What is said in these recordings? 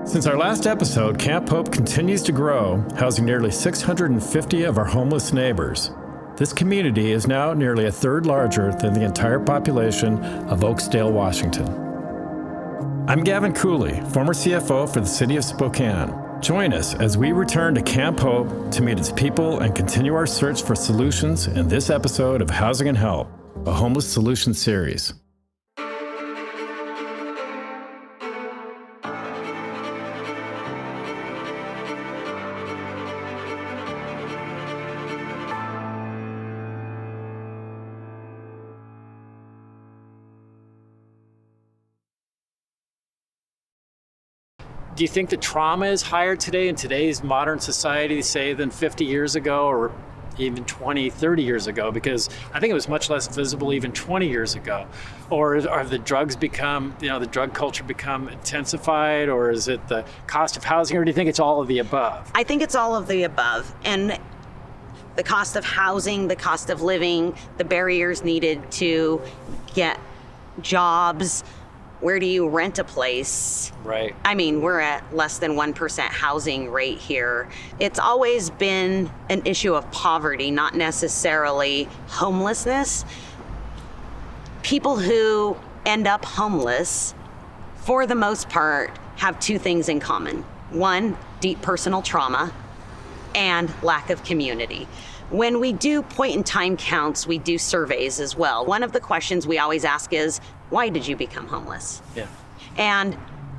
Since our last episode, Camp Hope continues to grow, housing nearly 650 of our homeless neighbors. This community is now nearly a third larger than the entire population of Oakdale, Washington. I'm Gavin Cooley, former CFO for the city of Spokane. Join us as we return to Camp Hope to meet its people and continue our search for solutions in this episode of Housing and Help, a homeless solution series. Do you think the trauma is higher today in today's modern society, say, than 50 years ago or even 20, 30 years ago? Because I think it was much less visible even 20 years ago. Or are the drugs become, the drug culture become intensified, or is it the cost of housing, or do you think it's all of the above? I think it's all of the above. And the cost of housing, the cost of living, the barriers needed to get jobs. Where do you rent a place? Right. I mean, we're at less than 1% housing rate here. It's always been an issue of poverty, not necessarily homelessness. People who end up homeless, for the most part, have two things in common. One, deep personal trauma, and lack of community. When we do point-in-time counts, we do surveys as well. One of the questions we always ask is, why did you become homeless? Yeah. And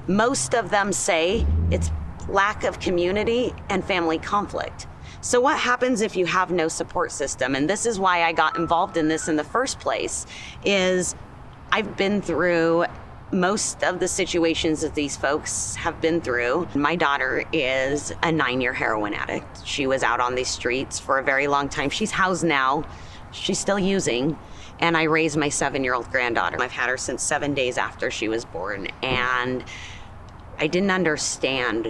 most of them say it's lack of community and family conflict. So what happens if you have no support system? And this is why I got involved in this in the first place, is I've been through most of the situations that these folks have been through. My daughter is a 9-year heroin addict. She was out on these streets for a very long time. She's housed now. She's still using. And I raised my 7-year-old granddaughter. I've had her since 7 days after she was born. And I didn't understand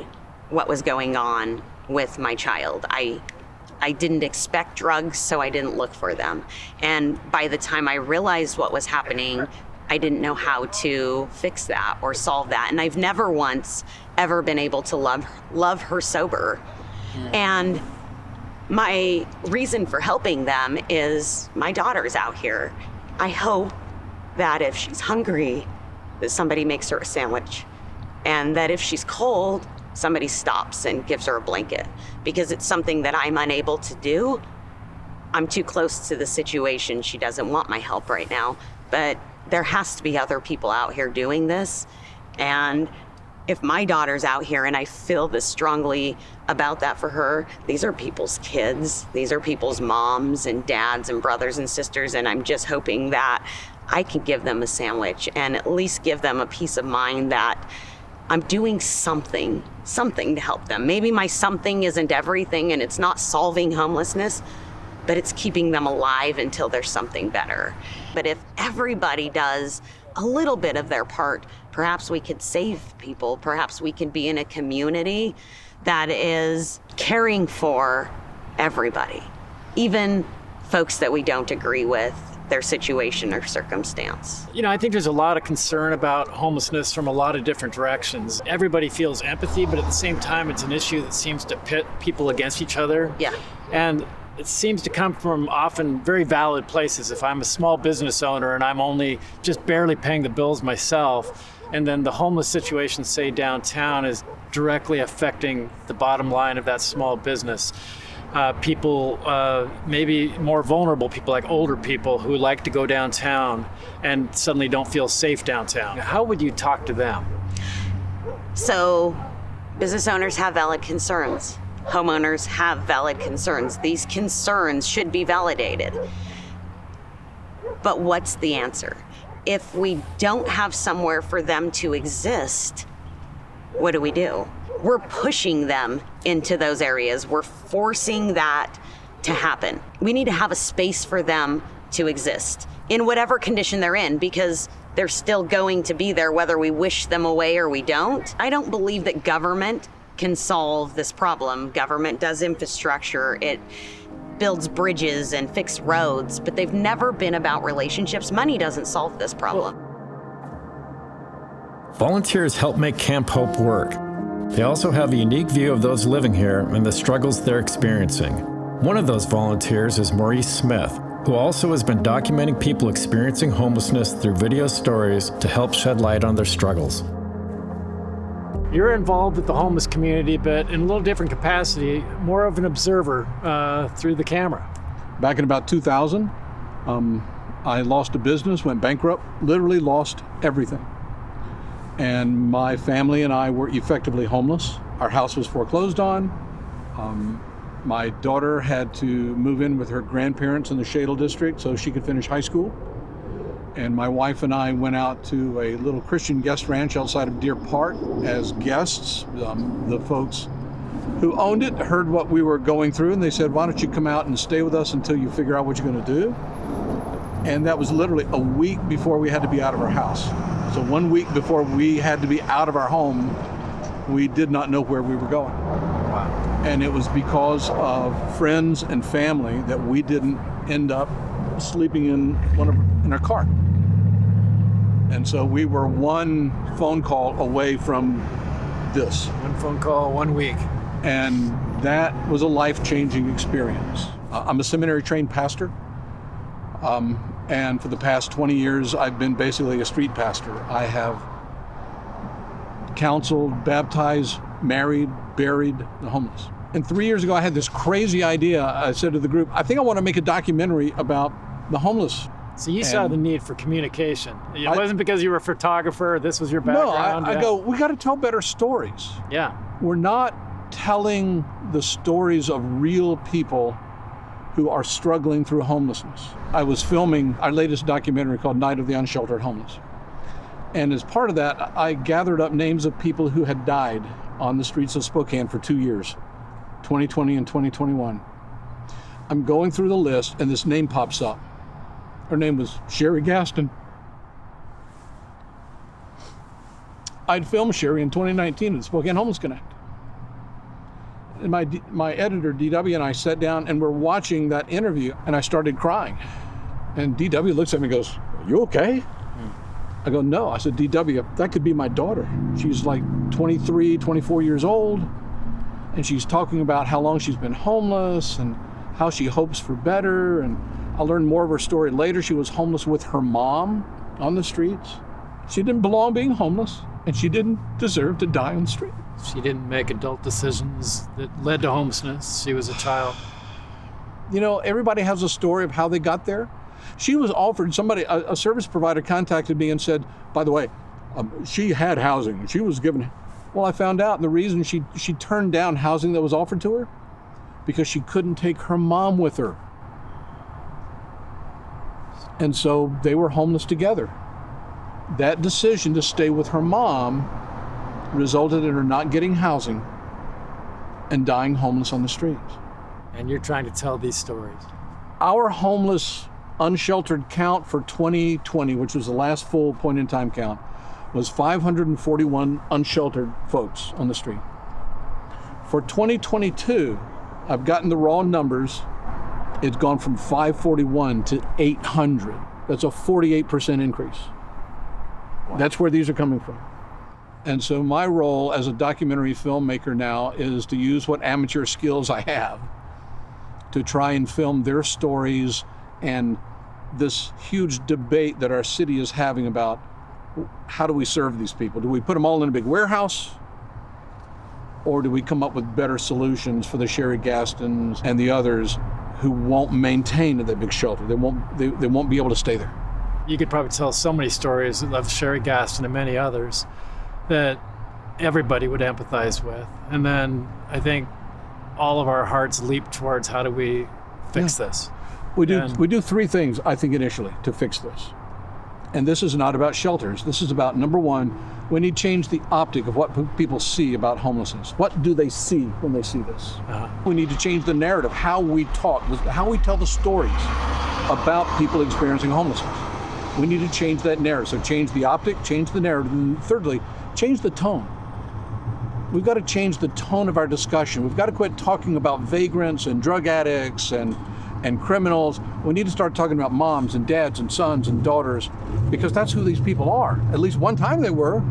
what was going on with my child. I didn't expect drugs, so I didn't look for them. And by the time I realized what was happening, I didn't know how to fix that or solve that. And I've never once ever been able to love her sober. And my reason for helping them is my daughter's out here. I hope that if she's hungry, that somebody makes her a sandwich. And that if she's cold, somebody stops and gives her a blanket. Because it's something that I'm unable to do. I'm too close to the situation. She doesn't want my help right now. But there has to be other people out here doing this. And if my daughter's out here and I feel this strongly about that for her, these are people's kids. These are people's moms and dads and brothers and sisters. And I'm just hoping that I can give them a sandwich and at least give them a peace of mind that I'm doing something to help them. Maybe my something isn't everything and it's not solving homelessness, but it's keeping them alive until there's something better. But if everybody does a little bit of their part, perhaps we could save people. Perhaps we can be in a community that is caring for everybody, even folks that we don't agree with their situation or circumstance. I think there's a lot of concern about homelessness from a lot of different directions. Everybody feels empathy, but at the same time, it's an issue that seems to pit people against each other. Yeah. And it seems to come from often very valid places. If I'm a small business owner and I'm only just barely paying the bills myself, and then the homeless situation, say downtown, is directly affecting the bottom line of that small business. People, maybe more vulnerable people like older people who like to go downtown and suddenly don't feel safe downtown. How would you talk to them? So business owners have valid concerns. Homeowners have valid concerns. These concerns should be validated. But what's the answer? If we don't have somewhere for them to exist, what do? We're pushing them into those areas. We're forcing that to happen. We need to have a space for them to exist in whatever condition they're in, because they're still going to be there whether we wish them away or we don't. I don't believe that government can solve this problem. Government does infrastructure, it builds bridges and fixes roads, but they've never been about relationships. Money doesn't solve this problem. Volunteers help make Camp Hope work. They also have a unique view of those living here and the struggles they're experiencing. One of those volunteers is Maurice Smith, who also has been documenting people experiencing homelessness through video stories to help shed light on their struggles. You're involved with the homeless community, but in a little different capacity, more of an observer through the camera. Back in about 2000, I lost a business, went bankrupt, literally lost everything. And my family and I were effectively homeless. Our house was foreclosed on. My daughter had to move in with her grandparents in the Shadle district so she could finish high school. And my wife and I went out to a little Christian guest ranch outside of Deer Park as guests. The folks who owned it heard what we were going through, and they said, why don't you come out and stay with us until you figure out what you're going to do? And that was literally a week before we had to be out of our house. So 1 week before we had to be out of our home, we did not know where we were going. Wow. And it was because of friends and family that we didn't end up sleeping in our car. And so we were one phone call away from this. One phone call, 1 week. And that was a life-changing experience. I'm a seminary-trained pastor. And for the past 20 years, I've been basically a street pastor. I have counseled, baptized, married, buried the homeless. And 3 years ago, I had this crazy idea. I said to the group, I think I want to make a documentary about the homeless. So you saw the need for communication. It wasn't because you were a photographer, this was your background. No, I go, we got to tell better stories. Yeah. We're not telling the stories of real people who are struggling through homelessness. I was filming our latest documentary called Night of the Unsheltered Homeless. And as part of that, I gathered up names of people who had died on the streets of Spokane for 2 years, 2020 and 2021. I'm going through the list and this name pops up. Her name was Sherry Gaston. I'd filmed Sherry in 2019 at the Spokane Homeless Connect. And my editor, DW, and I sat down and we're watching that interview and I started crying. And DW looks at me and goes, are you okay? I go, no. I said, DW, that could be my daughter. She's like 23, 24 years old. And she's talking about how long she's been homeless and how she hopes for better. And I'll learn more of her story later. She was homeless with her mom on the streets. She didn't belong being homeless, and she didn't deserve to die on the street. She didn't make adult decisions that led to homelessness. She was a child. You know, everybody has a story of how they got there. She was offered, a service provider contacted me and said, by the way, she had housing. She was given, well, I found out the reason she turned down housing that was offered to her, because she couldn't take her mom with her. And so they were homeless together. That decision to stay with her mom resulted in her not getting housing and dying homeless on the streets. And you're trying to tell these stories. Our homeless unsheltered count for 2020, which was the last full point in time count, was 541 unsheltered folks on the street. For 2022, I've gotten the raw numbers. It's gone from 541 to 800. That's a 48% increase. Wow. That's where these are coming from. And so my role as a documentary filmmaker now is to use what amateur skills I have to try and film their stories and this huge debate that our city is having about how do we serve these people? Do we put them all in a big warehouse? Or do we come up with better solutions for the Sherry Gastons and the others who won't maintain that big shelter? They won't be able to stay there. You could probably tell so many stories of Sherry Gaston and many others that everybody would empathize with. And then I think all of our hearts leap towards how do we fix this? We do three things, I think, initially to fix this. And this is not about shelters. This is about, number one, we need to change the optic of what people see about homelessness. What do they see when they see this? We need to change the narrative, how we talk, how we tell the stories about people experiencing homelessness. We need to change that narrative. So change the optic, change the narrative, and thirdly, change the tone. We've got to change the tone of our discussion. We've got to quit talking about vagrants and drug addicts and criminals. We need to start talking about moms and dads and sons and daughters, because that's who these people are. At least one time they were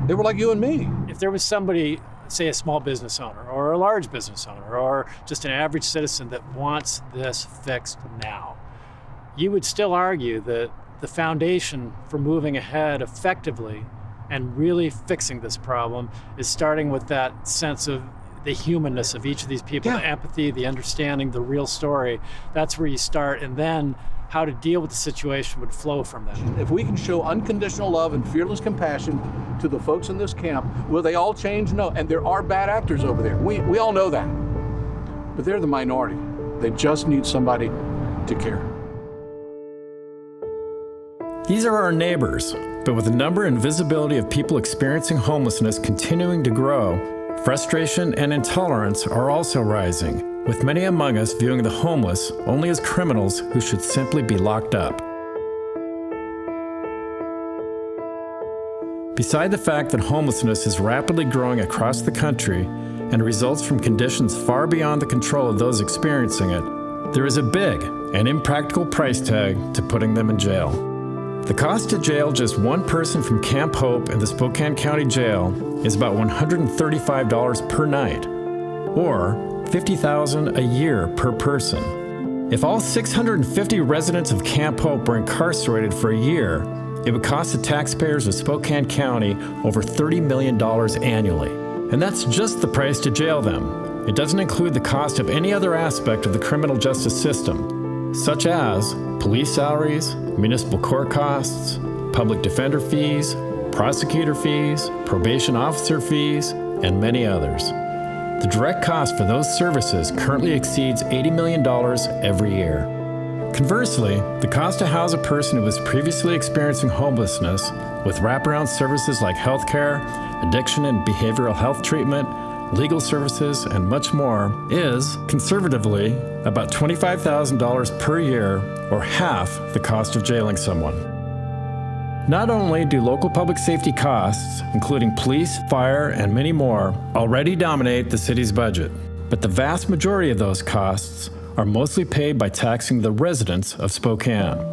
like you and me. If there was somebody say, a small business owner or a large business owner or just an average citizen that wants this fixed now, you would still argue that the foundation for moving ahead effectively and really fixing this problem is starting with that sense of the humanness of each of these people, the empathy, the understanding, the real story. That's where you start, and then how to deal with the situation would flow from that. If we can show unconditional love and fearless compassion to the folks in this camp, will they all change? No, and there are bad actors over there. We all know that. But they're the minority. They just need somebody to care. These are our neighbors, but with the number and visibility of people experiencing homelessness continuing to grow, frustration and intolerance are also rising, with many among us viewing the homeless only as criminals who should simply be locked up. Beside the fact that homelessness is rapidly growing across the country and results from conditions far beyond the control of those experiencing it, there is a big and impractical price tag to putting them in jail. The cost to jail just one person from Camp Hope in the Spokane County Jail is about $135 per night, or $50,000 a year per person. If all 650 residents of Camp Hope were incarcerated for a year, it would cost the taxpayers of Spokane County over $30 million annually. And that's just the price to jail them. It doesn't include the cost of any other aspect of the criminal justice system, such as police salaries, municipal court costs, public defender fees, prosecutor fees, probation officer fees, and many others. The direct cost for those services currently exceeds $80 million every year. Conversely, the cost to house a person who was previously experiencing homelessness with wraparound services like healthcare, addiction and behavioral health treatment, legal services, and much more is, conservatively, about $25,000 per year, or half the cost of jailing someone. Not only do local public safety costs, including police, fire, and many more, already dominate the city's budget, but the vast majority of those costs are mostly paid by taxing the residents of Spokane.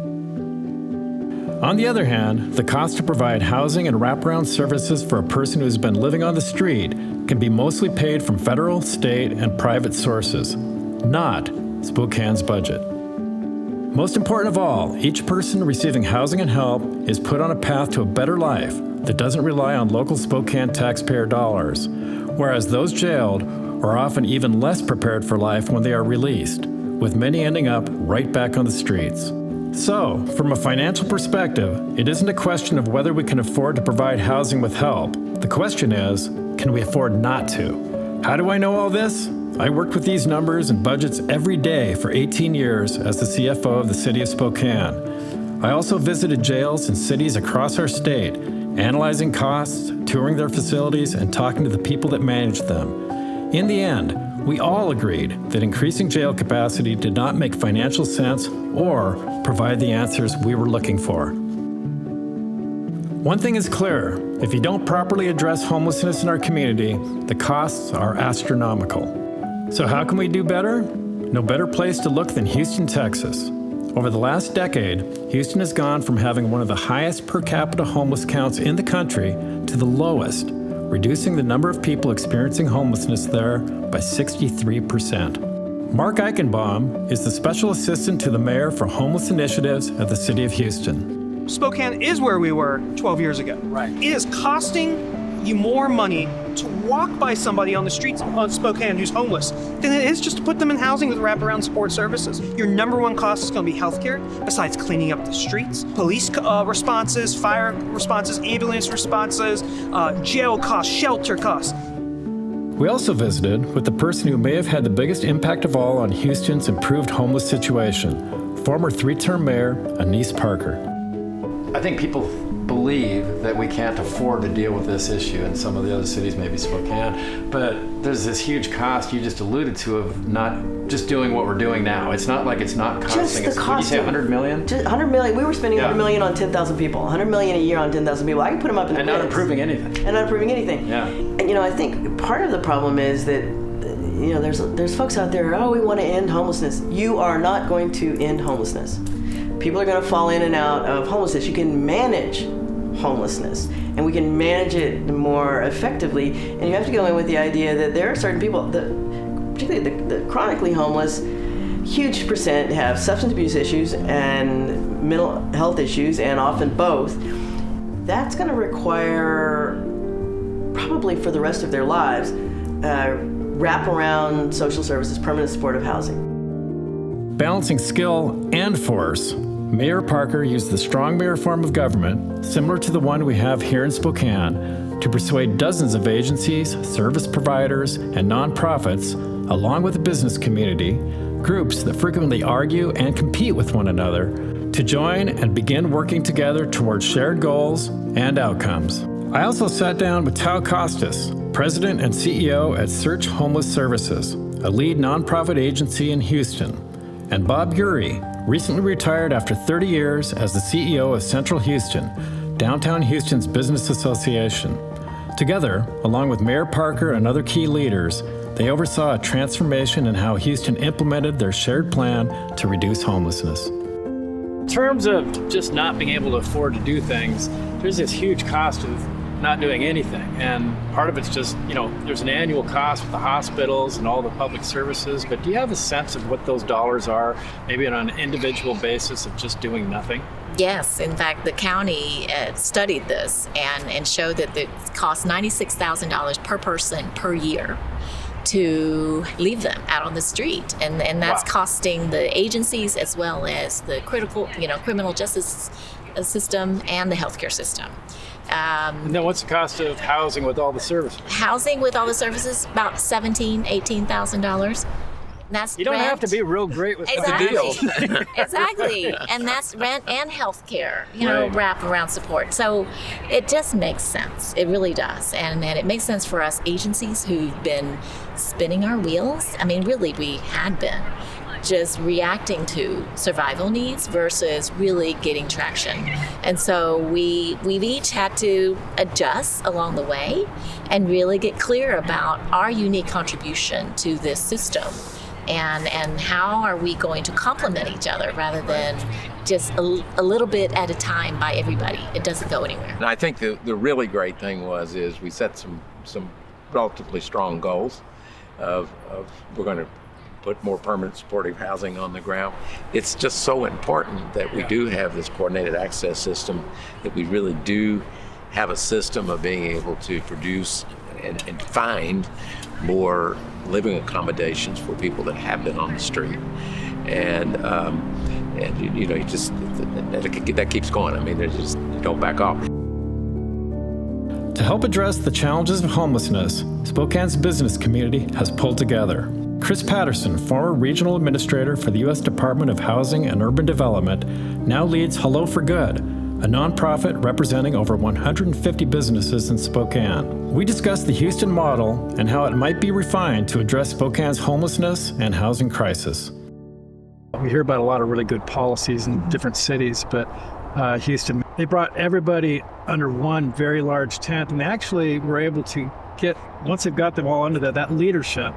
On the other hand, the cost to provide housing and wraparound services for a person who has been living on the street can be mostly paid from federal, state, and private sources, not Spokane's budget. Most important of all, each person receiving housing and help is put on a path to a better life that doesn't rely on local Spokane taxpayer dollars, whereas those jailed are often even less prepared for life when they are released, with many ending up right back on the streets. So, from a financial perspective, it isn't a question of whether we can afford to provide housing with help. The question is, can we afford not to? How do I know all this? I worked with these numbers and budgets every day for 18 years as the CFO of the city of Spokane. I also visited jails in cities across our state, analyzing costs, touring their facilities, and talking to the people that managed them. In the end, we all agreed that increasing jail capacity did not make financial sense or provide the answers we were looking for. One thing is clear: if you don't properly address homelessness in our community, the costs are astronomical. So how can we do better? No better place to look than Houston, Texas. Over the last decade, Houston has gone from having one of the highest per capita homeless counts in the country to the lowest, reducing the number of people experiencing homelessness there by 63%. Mark Eichenbaum is the Special Assistant to the Mayor for Homeless Initiatives at the City of Houston. Spokane is where we were 12 years ago. Right. It is costing you more money to walk by somebody on the streets of Spokane who's homeless than it is just to put them in housing with wraparound support services. Your number one cost is going to be healthcare, besides cleaning up the streets, police responses, fire responses, ambulance responses, jail costs, shelter costs. We also visited with the person who may have had the biggest impact of all on Houston's improved homeless situation, former 3-term Mayor Anise Parker. I think people believe that we can't afford to deal with this issue in some of the other cities, maybe Spokane, but there's this huge cost you just alluded to of not just doing what we're doing now. It's not like it's not costing us. What did you say, $100 million? Just $100 million. We were spending $100 million on 10,000 people. $100 million a year on 10,000 people. I can put them up in the And not improving anything. And not improving anything. Yeah. And I think part of the problem is that there's folks out there, we want to end homelessness. You are not going to end homelessness. People are going to fall in and out of homelessness. You can manage homelessness, and we can manage it more effectively. And you have to go in with the idea that there are certain people, particularly the chronically homeless, huge percent have substance abuse issues and mental health issues, and often both. That's going to require, probably for the rest of their lives, wraparound social services, permanent supportive housing. Balancing skill and force, Mayor Parker used the strong mayor form of government, similar to the one we have here in Spokane, to persuade dozens of agencies, service providers, and nonprofits, along with the business community, groups that frequently argue and compete with one another, to join and begin working together towards shared goals and outcomes. I also sat down with Tao Costas, President and CEO at Search Homeless Services, a lead nonprofit agency in Houston, and Bob Uri, recently retired after 30 years as the CEO of Central Houston, downtown Houston's business association. Together, along with Mayor Parker and other key leaders, they oversaw a transformation in how Houston implemented their shared plan to reduce homelessness. In terms of just not being able to afford to do things, there's this huge cost of not doing anything. And part of it's just, there's an annual cost with the hospitals and all the public services, but do you have a sense of what those dollars are, maybe on an individual basis of just doing nothing? Yes, in fact, the county studied this and showed that it costs $96,000 per person per year to leave them out on the street, and that's costing the agencies as well as the critical, criminal justice system and the healthcare system. And then what's the cost of housing with all the services? Housing with all the services, about $18,000. That's you don't rent. have to be real great with exactly. the deals. Exactly, and that's rent and healthcare, wrap around support. So it just makes sense. It really does, and it makes sense for us agencies who've been spinning our wheels. I mean, really, we had been just reacting to survival needs versus really getting traction. And so we've each had to adjust along the way and really get clear about our unique contribution to this system and how are we going to complement each other rather than just a little bit at a time by everybody. It doesn't go anywhere. And I think the really great thing is we set some relatively strong goals of we're going to put more permanent supportive housing on the ground. It's just so important that we do have this coordinated access system, that we really do have a system of being able to produce and find more living accommodations for people that have been on the street. And you just, that keeps going. I mean, there's just, you don't back off. To help address the challenges of homelessness, Spokane's business community has pulled together. Chris Patterson, former regional administrator for the U.S. Department of Housing and Urban Development, now leads Hello for Good, a nonprofit representing over 150 businesses in Spokane. We discussed the Houston model and how it might be refined to address Spokane's homelessness and housing crisis. We hear about a lot of really good policies in different cities, but Houston, they brought everybody under one very large tent, and they actually were able to get, once they've got them all under that leadership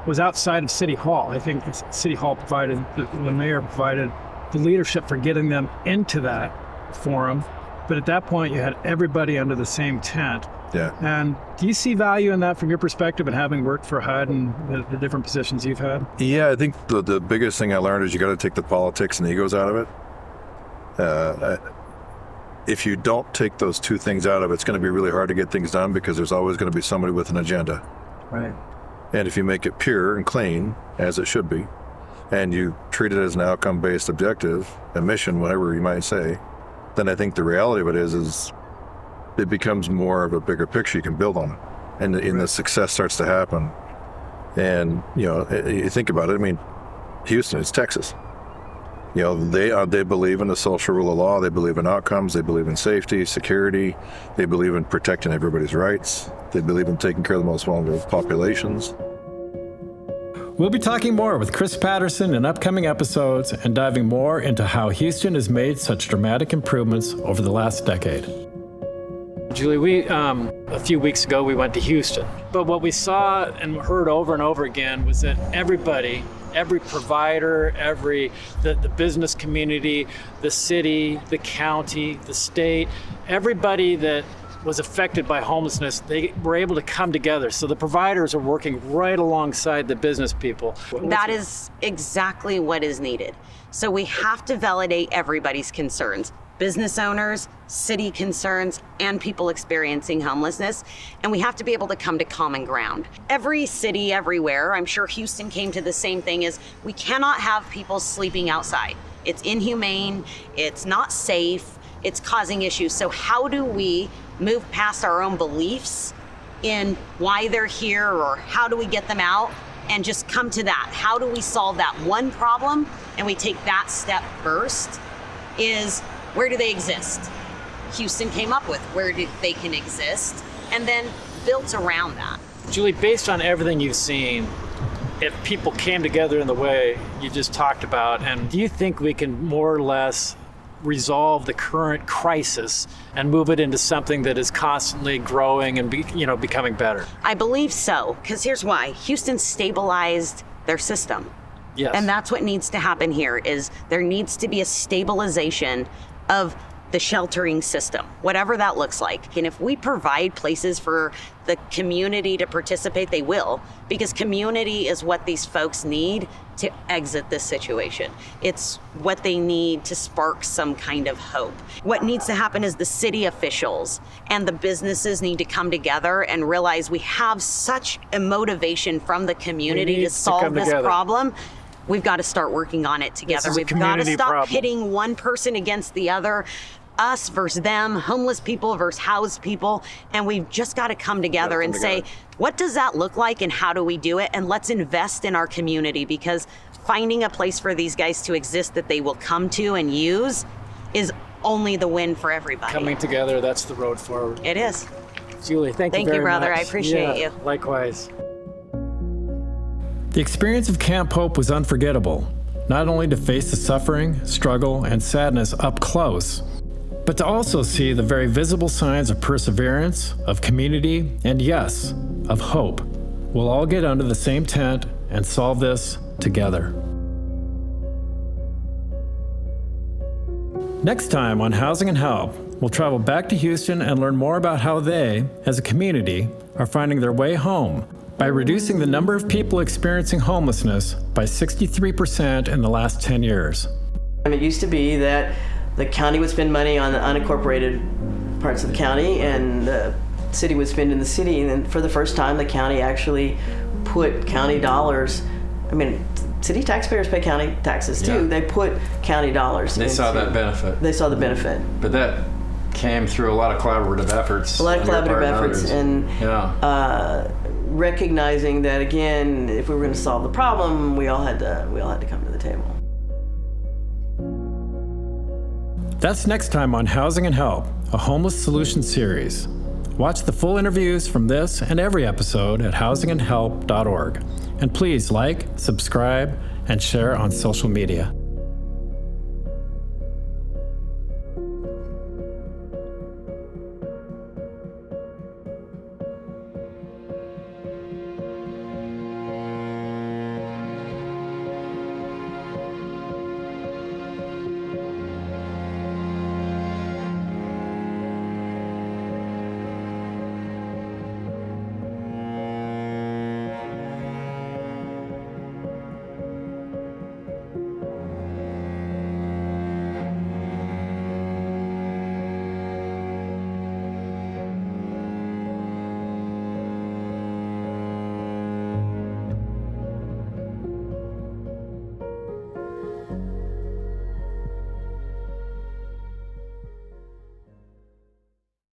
was outside of City Hall. I think City Hall provided, the mayor provided the leadership for getting them into that forum. But at that point, you had everybody under the same tent. Yeah. And do you see value in that from your perspective and having worked for HUD and the different positions you've had? Yeah, I think the biggest thing I learned is you got to take the politics and egos out of it. If you don't take those two things out of it, it's going to be really hard to get things done because there's always going to be somebody with an agenda. Right. And if you make it pure and clean, as it should be, and you treat it as an outcome-based objective, a mission, whatever you might say, then I think the reality of it is it becomes more of a bigger picture you can build on it. And the success starts to happen. And, you think about it, I mean, Houston, it's Texas. They believe in the social rule of law, they believe in outcomes, they believe in safety, security, they believe in protecting everybody's rights, they believe in taking care of the most vulnerable populations. We'll be talking more with Chris Patterson in upcoming episodes and diving more into how Houston has made such dramatic improvements over the last decade. Julie, a few weeks ago we went to Houston, but what we saw and heard over and over again was that everybody every provider, the business community, the city, the county, the state, everybody that was affected by homelessness, they were able to come together. So the providers are working right alongside the business people. That is exactly what is needed. So we have to validate everybody's concerns. Business owners, city concerns, and people experiencing homelessness. And we have to be able to come to common ground. Every city, everywhere, I'm sure Houston came to the same thing, is we cannot have people sleeping outside. It's inhumane, it's not safe, it's causing issues. So how do we move past our own beliefs in why they're here, or how do we get them out, and just come to that? How do we solve that one problem? And we take that step first, is where do they exist? Houston came up with where they can exist, and then built around that. Julie, based on everything you've seen, if people came together in the way you just talked about, and do you think we can more or less resolve the current crisis and move it into something that is constantly growing and becoming better? I believe so, because here's why. Houston stabilized their system. Yes. And that's what needs to happen here, is there needs to be a stabilization of the sheltering system, whatever that looks like. And if we provide places for the community to participate, they will, because community is what these folks need to exit this situation. It's what they need to spark some kind of hope. What needs to happen is the city officials and the businesses need to come together and realize we have such a motivation from the community to solve this problem. We've got to start working on it together. We've got to stop pitting one person against the other, us versus them, homeless people versus housed people. And we've just got to come together and say, what does that look like and how do we do it? And let's invest in our community, because finding a place for these guys to exist that they will come to and use is only the win for everybody. Coming together, that's the road forward. It is. Julie, thank you very much. Thank you, brother. I appreciate you. Likewise. The experience of Camp Hope was unforgettable, not only to face the suffering, struggle, and sadness up close, but to also see the very visible signs of perseverance, of community, and yes, of hope. We'll all get under the same tent and solve this together. Next time on Housing and Help, we'll travel back to Houston and learn more about how they, as a community, are finding their way home by reducing the number of people experiencing homelessness by 63% in the last 10 years. It used to be that the county would spend money on the unincorporated parts of the county and the city would spend in the city, and then for the first time the county actually put county dollars, city taxpayers pay county taxes too, they put county dollars. They saw that benefit. They saw the benefit. But that came through a lot of collaborative efforts. A lot of collaborative efforts, and recognizing that, again, if we were going to solve the problem, we all had to come to the table. That's next time on Housing and Help, a homeless solution series. Watch the full interviews from this and every episode at housingandhelp.org. And please like, subscribe, and share on social media.